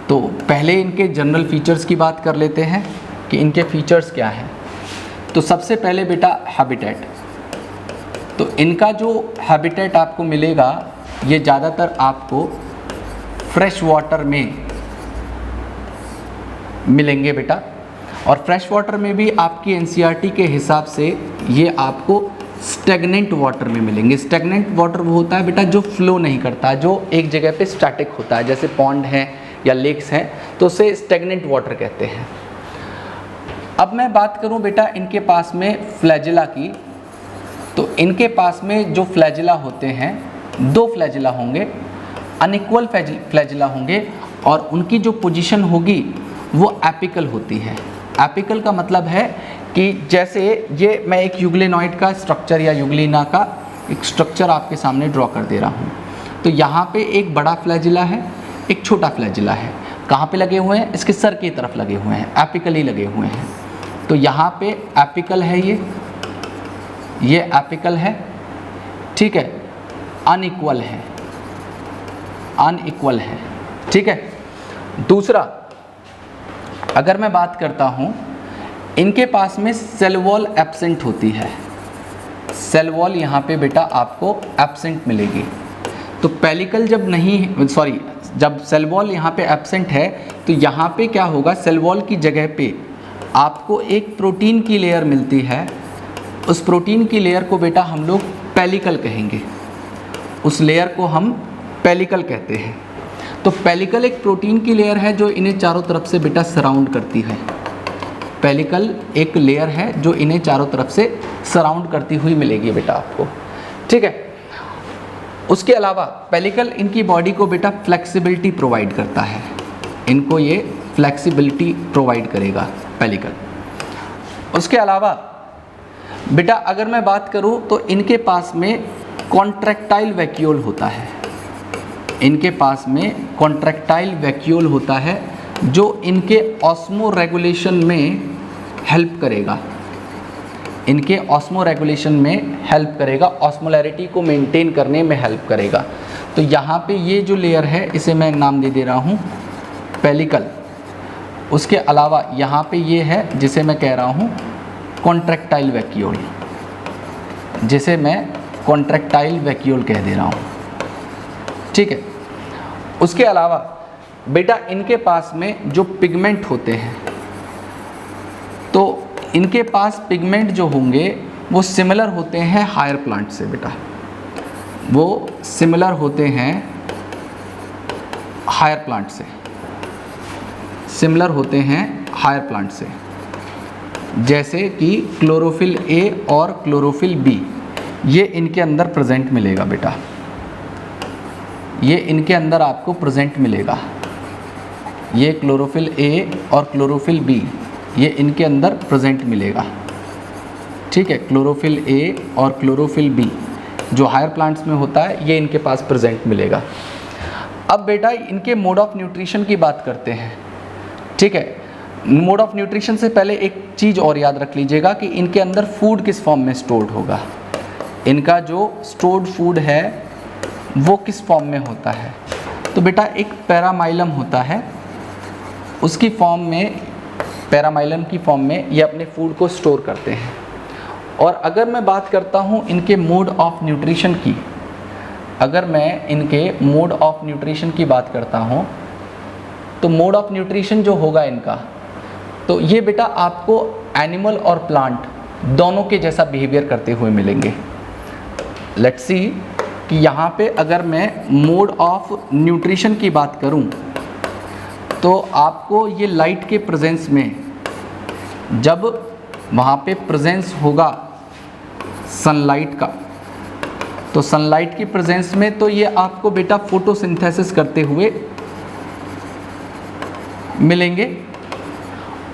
तो पहले इनके जनरल फीचर्स की बात कर लेते हैं कि इनके फीचर्स क्या हैं। तो सबसे पहले बेटा हैबिटेट, तो इनका जो हैबिटेट आपको मिलेगा ये ज़्यादातर आपको फ्रेश वाटर में मिलेंगे बेटा, और फ्रेश वाटर में भी आपकी एनसीईआरटी के हिसाब से ये आपको स्टेगनेंट वाटर में मिलेंगे। स्टेगनेंट वाटर वो होता है बेटा जो फ्लो नहीं करता, जो एक जगह पे स्टैटिक होता है, जैसे पॉन्ड है या लेक्स हैं तो उसे स्टेगनेंट वाटर कहते हैं। अब मैं बात करूं बेटा इनके पास में फ्लैजिला की, तो इनके पास में जो फ्लैजिला होते हैं 2 फ्लैजिला होंगे, अनइक्वल फ्लैजिला होंगे, और उनकी जो पोजीशन होगी वो एपिकल होती है। एपिकल का मतलब है कि जैसे ये मैं एक यूग्लिनॉइड का स्ट्रक्चर या यूग्लिना का एक स्ट्रक्चर आपके सामने ड्रॉ कर दे रहा हूँ। तो यहाँ पे एक बड़ा फ्लैजिला है, एक छोटा फ्लैजिला है। कहाँ पे लगे हुए हैं? इसके सर की तरफ लगे हुए हैं, एपिकली लगे हुए हैं। तो यहाँ पे एपिकल है, ये एपिकल है, ठीक है, अनइक्वल है, अनइक्वल है, ठीक है। दूसरा, अगर मैं बात करता हूँ, इनके पास में सेल वॉल एब्सेंट होती है। सेल वॉल यहाँ पे बेटा आपको एब्सेंट मिलेगी। तो पेलिकल जब नहीं, सॉरी, जब सेल वॉल यहाँ पे एब्सेंट है तो यहाँ पे क्या होगा, सेल वॉल की जगह पे आपको एक प्रोटीन की लेयर मिलती है। उस प्रोटीन की लेयर को बेटा हम लोग पेलिकल कहेंगे, उस लेयर को हम पेलिकल कहते हैं। तो पेलिकल एक प्रोटीन की लेयर है जो इन्हें चारों तरफ से बेटा सराउंड करती है। पेलिकल एक लेयर है जो इन्हें चारों तरफ से सराउंड करती हुई मिलेगी बेटा आपको, ठीक है। उसके अलावा पेलिकल इनकी बॉडी को बेटा फ्लेक्सिबिलिटी प्रोवाइड करता है, इनको ये फ्लेक्सिबिलिटी प्रोवाइड करेगा पेलिकल। उसके अलावा बेटा अगर मैं बात करूं तो इनके पास में कॉन्ट्रैक्टाइल वैक्यूल होता है, इनके पास में कॉन्ट्रैक्टाइल वैक्यूल होता है जो इनके ऑस्मो रेगुलेशन में हेल्प करेगा, इनके ऑस्मो रेगुलेशन में हेल्प करेगा, ऑस्मोलैरिटी को मेंटेन करने में हेल्प करेगा। तो यहाँ पे ये जो लेयर है इसे मैं नाम दे रहा हूँ पेलिकल। उसके अलावा यहाँ पे ये है जिसे मैं कह रहा हूँ कॉन्ट्रैक्टाइल वैक्यूल, जिसे मैं कॉन्ट्रैक्टाइल वैक्यूल कह दे रहा हूँ, ठीक है। उसके अलावा बेटा इनके पास में जो पिगमेंट होते हैं, तो इनके पास पिगमेंट जो होंगे वो सिमिलर होते हैं हायर प्लांट से बेटा, वो सिमिलर होते हैं हायर प्लांट से, सिमिलर होते हैं हायर प्लांट से, जैसे कि क्लोरोफिल ए और क्लोरोफिल बी, ये इनके अंदर प्रेजेंट मिलेगा बेटा, ये इनके अंदर आपको प्रेजेंट मिलेगा। ये क्लोरोफिल ए और क्लोरोफिल बी ये इनके अंदर प्रेजेंट मिलेगा, ठीक है। क्लोरोफिल ए और क्लोरोफिल बी जो हायर प्लांट्स में होता है ये इनके पास प्रेजेंट मिलेगा। अब बेटा इनके मोड ऑफ न्यूट्रिशन की बात करते हैं, ठीक है। मोड ऑफ न्यूट्रिशन से पहले एक चीज़ और याद रख लीजिएगा कि इनके अंदर फूड किस फॉर्म में स्टोर्ड होगा, इनका जो स्टोर्ड फूड है वो किस फॉर्म में होता है। तो बेटा एक पैरामाइलम होता है, उसकी फॉर्म में, पैरामाइलम की फॉर्म में ये अपने फूड को स्टोर करते हैं। और अगर मैं बात करता हूँ इनके मोड ऑफ न्यूट्रिशन की, अगर मैं इनके मोड ऑफ न्यूट्रिशन की बात करता हूँ तो मोड ऑफ न्यूट्रिशन जो होगा इनका, तो ये बेटा आपको एनिमल और प्लांट दोनों के जैसा बिहेवियर करते हुए मिलेंगे। लेट्स सी कि यहाँ पे अगर मैं मोड ऑफ न्यूट्रिशन की बात करूँ तो आपको ये लाइट के प्रेजेंस में, जब वहाँ पे प्रेजेंस होगा सनलाइट का, तो सनलाइट की प्रेजेंस में तो ये आपको बेटा फोटोसिंथेसिस करते हुए मिलेंगे।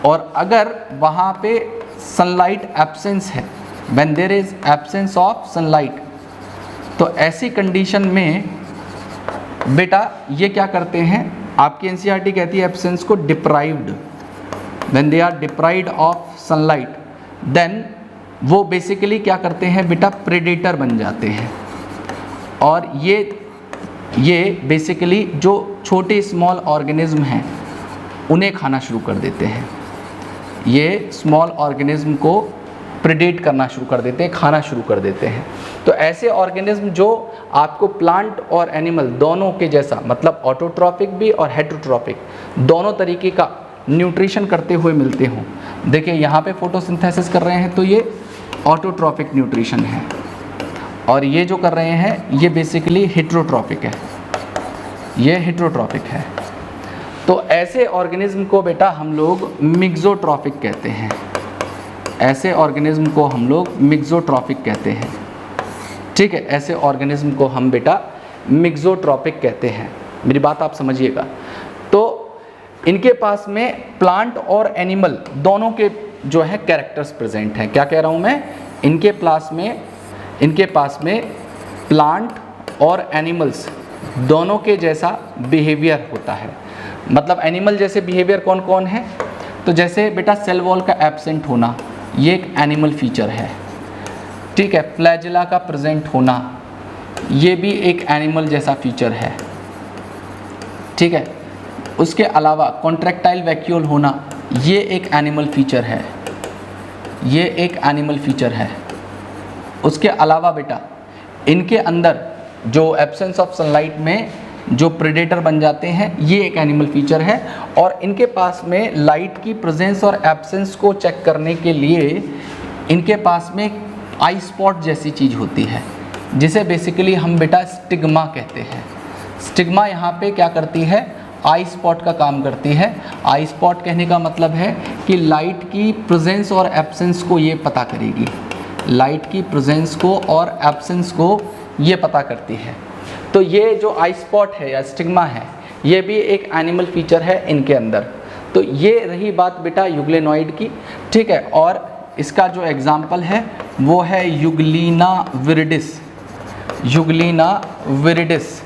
और अगर वहाँ पे सनलाइट एब्सेंस है, when there is absence of sunlight, तो ऐसी कंडीशन में बेटा ये क्या करते हैं, आपकी एनसीईआरटी कहती है एब्सेंस को deprived, when they are deprived of sunlight then वो बेसिकली क्या करते हैं बेटा, प्रेडेटर बन जाते हैं। और ये बेसिकली जो छोटे स्मॉल ऑर्गेनिज्म हैं उन्हें खाना शुरू कर देते हैं। ये स्मॉल ऑर्गेनिज्म को प्रेडेट करना शुरू कर देते हैं, खाना शुरू कर देते हैं। तो ऐसे ऑर्गेनिज्म जो आपको प्लांट और एनिमल दोनों के जैसा, मतलब ऑटोट्रॉपिक भी और हेटरोट्रॉपिक दोनों तरीके का न्यूट्रिशन करते हुए मिलते हों। देखिए यहाँ पे फोटोसिंथेसिस कर रहे हैं तो ये ऑटोट्रॉपिक न्यूट्रिशन है, और ये जो कर रहे हैं ये बेसिकली हेटरोट्रॉपिक है, ये हेटरोट्रॉपिक है। तो ऐसे ऑर्गेनिज्म को बेटा हम लोग मिक्सोट्रॉपिक कहते हैं, ऐसे ऑर्गेनिज्म को हम लोग मिक्सोट्रॉपिक कहते हैं। ठीक है, ऐसे ऑर्गेनिज्म को हम बेटा मिक्सोट्रॉपिक कहते हैं। मेरी बात आप समझिएगा। तो इनके पास में प्लांट और एनिमल दोनों के जो है कैरेक्टर्स प्रेजेंट हैं। क्या कह रहा हूँ मैं? इनके पास में प्लांट और एनिमल्स दोनों के जैसा बिहेवियर होता है। मतलब एनिमल जैसे बिहेवियर कौन कौन है? तो जैसे बेटा सेल वॉल का एब्सेंट होना, ये एक एनिमल फीचर है। ठीक है, फ्लैजिला का प्रेजेंट होना, ये भी एक एनिमल जैसा फीचर है। ठीक है, उसके अलावा कॉन्ट्रैक्टाइल वैक्यूल होना, ये एक एनिमल फीचर है, ये एक एनिमल फीचर है। उसके अलावा बेटा इनके अंदर जो एब्सेंस ऑफ सनलाइट में जो प्रेडेटर बन जाते हैं, ये एक एनिमल फीचर है। और इनके पास में लाइट की प्रेजेंस और एब्सेंस को चेक करने के लिए इनके पास में आई स्पॉट जैसी चीज़ होती है, जिसे बेसिकली हम बेटा स्टिग्मा कहते हैं। स्टिग्मा यहाँ पे क्या करती है? आई स्पॉट का काम करती है। आई स्पॉट कहने का मतलब है कि लाइट की प्रेजेंस और एब्सेंस को ये पता करेगी, लाइट की प्रेजेंस को और एब्सेंस को ये पता करती है। तो ये जो आई स्पॉट है या स्टिग्मा है, ये भी एक एनिमल फीचर है इनके अंदर। तो ये रही बात बेटा यूग्लेनॉइड की। ठीक है, और इसका जो एग्जाम्पल है वो है यूग्लिना विरिडिस, यूग्लिना विरिडिस।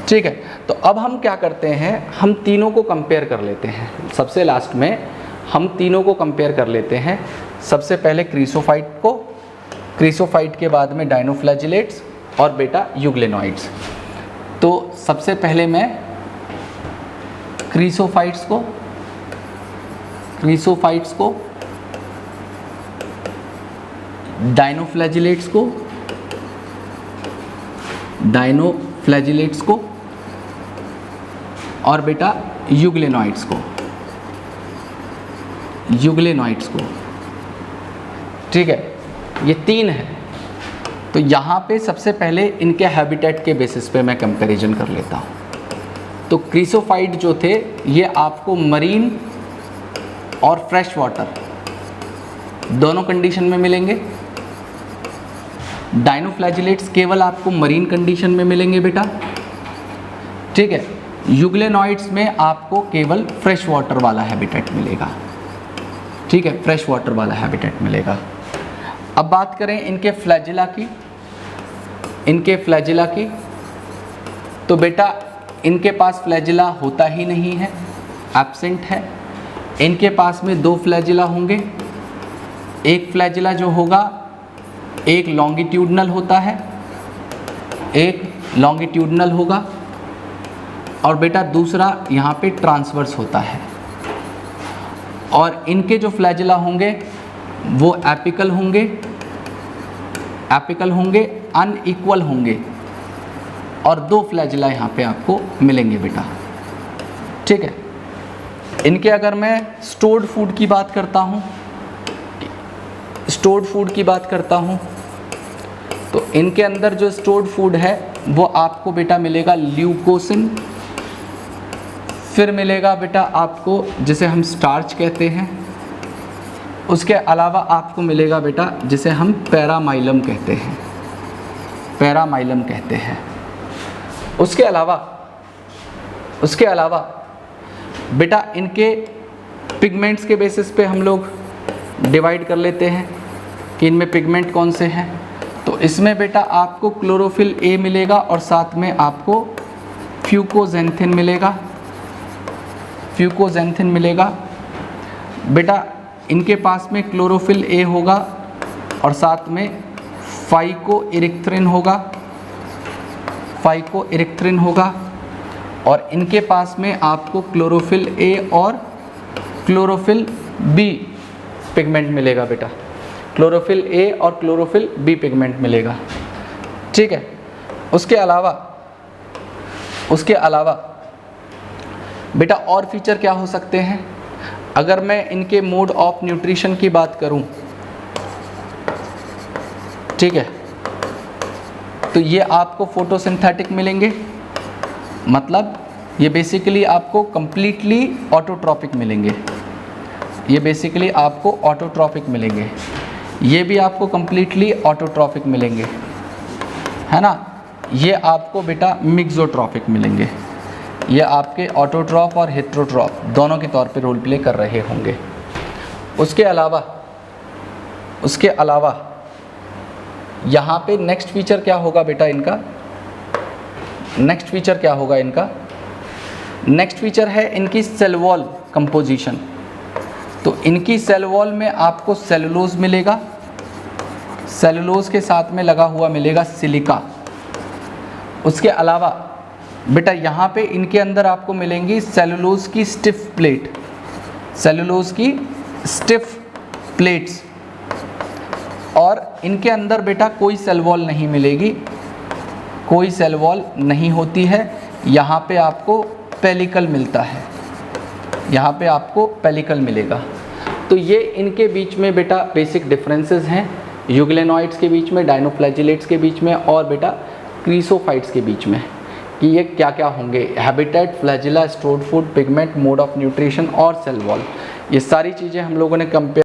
ठीक है, तो अब हम क्या करते हैं, हम तीनों को कंपेयर कर लेते हैं। सबसे लास्ट में हम तीनों को कंपेयर कर लेते हैं। सबसे पहले क्रीसोफाइट को, क्रीसोफाइट के बाद में डायनोफ्लैजिलेट्स और बेटा यूग्लेनॉइड्स। तो सबसे पहले मैं क्रीसोफाइट्स को, डायनोफ्लैजिलेट्स को और बेटा यूग्लेनॉइड्स को। ठीक है, ये तीन है। तो यहाँ पे सबसे पहले इनके हैबिटेट के बेसिस पे मैं कंपैरिजन कर लेता हूँ। तो क्रीसोफाइट जो थे ये आपको मरीन और फ्रेश वाटर दोनों कंडीशन में मिलेंगे। डायनोफ्लैजिलेट्स केवल आपको मरीन कंडीशन में मिलेंगे बेटा। ठीक है, यूग्लेनॉइड्स में आपको केवल फ्रेश वाटर वाला हैबिटेट मिलेगा। ठीक है, फ्रेश वाटर वाला हैबिटेट मिलेगा। अब बात करें इनके फ्लैजिला की, तो बेटा इनके पास फ्लैजिला होता ही नहीं है, एब्सेंट है। इनके पास में दो फ्लैजिला होंगे। एक फ्लैजिला जो होगा एक लॉन्गिट्यूडनल होता है, एक लॉन्गिट्यूडनल होगा, और बेटा दूसरा यहाँ पे ट्रांसवर्स होता है। और इनके जो फ्लैजिला होंगे वो एपिकल होंगे, अनइक्वल होंगे, और दो फ्लैजिला यहाँ पे आपको मिलेंगे बेटा। ठीक है, इनके अगर मैं स्टोर्ड फूड की बात करता हूँ, तो इनके अंदर जो स्टोर्ड फूड है वो आपको बेटा मिलेगा ल्यूकोसिन, फिर मिलेगा बेटा आपको जिसे हम स्टार्च कहते हैं, उसके अलावा आपको मिलेगा बेटा जिसे हम पैरामाइलम कहते हैं, उसके अलावा बेटा इनके पिगमेंट्स के बेसिस पे हम लोग डिवाइड कर लेते हैं कि इनमें पिगमेंट कौन से हैं। तो इसमें बेटा आपको क्लोरोफिल ए मिलेगा और साथ में आपको फ्यूकोजेंथिन मिलेगा। बेटा इनके पास में क्लोरोफिल ए होगा और साथ में फाइकोइरिक्थ्रिन होगा, और इनके पास में आपको क्लोरोफिल ए और क्लोरोफिल बी पिगमेंट मिलेगा बेटा, क्लोरोफिल ए और क्लोरोफिल बी पिगमेंट मिलेगा, ठीक है। उसके अलावा बेटा और फीचर क्या हो सकते हैं? अगर मैं इनके मोड ऑफ न्यूट्रिशन की बात करूं, ठीक है, तो ये आपको फोटोसिंथेटिक मिलेंगे, मतलब ये बेसिकली आपको कंप्लीटली ऑटोट्रॉपिक मिलेंगे, ये बेसिकली आपको ऑटोट्रॉपिक मिलेंगे, ये भी आपको कंप्लीटली ऑटोट्रॉपिक मिलेंगे, है ना। ये आपको बेटा मिक्सोट्रॉपिक मिलेंगे, ये आपके ऑटोट्रॉफ और हेट्रोट्रॉफ दोनों के तौर पे रोल प्ले कर रहे होंगे। उसके अलावा यहाँ पे नेक्स्ट फीचर क्या होगा बेटा इनका? नेक्स्ट फीचर है इनकी सेल वॉल कंपोजिशन। तो इनकी सेल वॉल में आपको सेलुलोज मिलेगा, सेलुलोज के साथ में लगा हुआ मिलेगा सिलिका। उसके अलावा बेटा यहाँ पे इनके अंदर आपको मिलेंगी सेलुलोज की स्टिफ प्लेट्स, और इनके अंदर बेटा कोई सेल वॉल नहीं मिलेगी, कोई सेल वॉल नहीं होती है। यहाँ पे आपको पेलिकल मिलता है, यहाँ पे आपको पेलिकल मिलेगा। तो ये इनके बीच में बेटा बेसिक डिफरेंसेस हैं, यूग्लेनॉइड्स के बीच में, डायनोफ्लैजिलेट्स के बीच में और बेटा क्रीसोफाइट्स के बीच में, कि ये क्या क्या होंगे, habitat, flagella, stored food, pigment, mode of nutrition और सेल वॉल। ये सारी चीज़ें हम लोगों ने कंपेयर